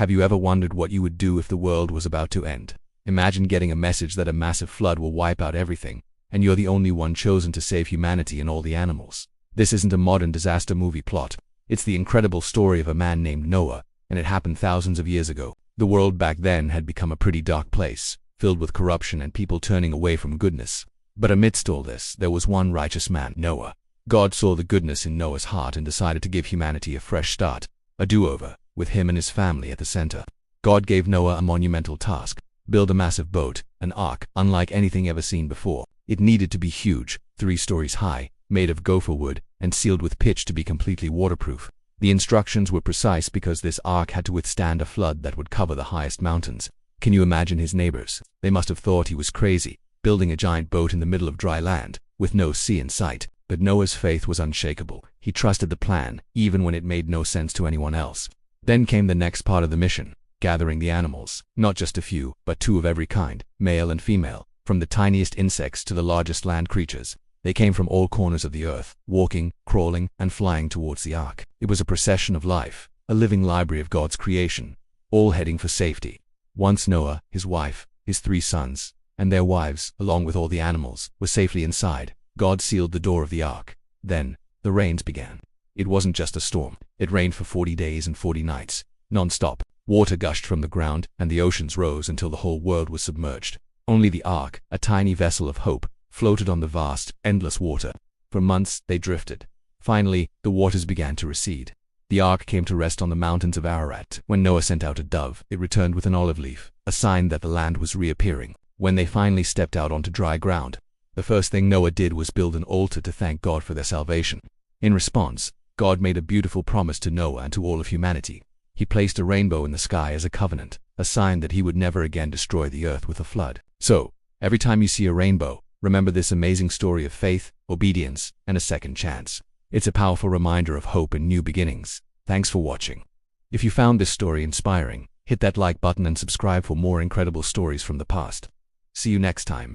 Have you ever wondered what you would do if the world was about to end? Imagine getting a message that a massive flood will wipe out everything, and you're the only one chosen to save humanity and all the animals. This isn't a modern disaster movie plot. It's the incredible story of a man named Noah, and it happened thousands of years ago. The world back then had become a pretty dark place, filled with corruption and people turning away from goodness. But amidst all this, there was one righteous man, Noah. God saw the goodness in Noah's heart and decided to give humanity a fresh start, a do-over, with him and his family at the center. God gave Noah a monumental task: build a massive boat, an ark, unlike anything ever seen before. It needed to be huge, 3 stories high, made of gopher wood, and sealed with pitch to be completely waterproof. The instructions were precise because this ark had to withstand a flood that would cover the highest mountains. Can you imagine his neighbors? They must have thought he was crazy, building a giant boat in the middle of dry land, with no sea in sight. But Noah's faith was unshakable. He trusted the plan, even when it made no sense to anyone else. Then came the next part of the mission: gathering the animals. Not just a few, but 2 of every kind, male and female, from the tiniest insects to the largest land creatures. They came from all corners of the earth, walking, crawling, and flying towards the ark. It was a procession of life, a living library of God's creation, all heading for safety. Once Noah, his wife, his 3 sons, and their wives, along with all the animals, were safely inside, God sealed the door of the ark. Then, the rains began. It wasn't just a storm. It rained for 40 days and 40 nights, non-stop. Water gushed from the ground, and the oceans rose until the whole world was submerged. Only the ark, a tiny vessel of hope, floated on the vast, endless water. For months, they drifted. Finally, the waters began to recede. The ark came to rest on the mountains of Ararat. When Noah sent out a dove, it returned with an olive leaf, a sign that the land was reappearing. When they finally stepped out onto dry ground, the first thing Noah did was build an altar to thank God for their salvation. In response, God made a beautiful promise to Noah and to all of humanity. He placed a rainbow in the sky as a covenant, a sign that he would never again destroy the earth with a flood. So, every time you see a rainbow, remember this amazing story of faith, obedience, and a second chance. It's a powerful reminder of hope and new beginnings. Thanks for watching. If you found this story inspiring, hit that like button and subscribe for more incredible stories from the past. See you next time.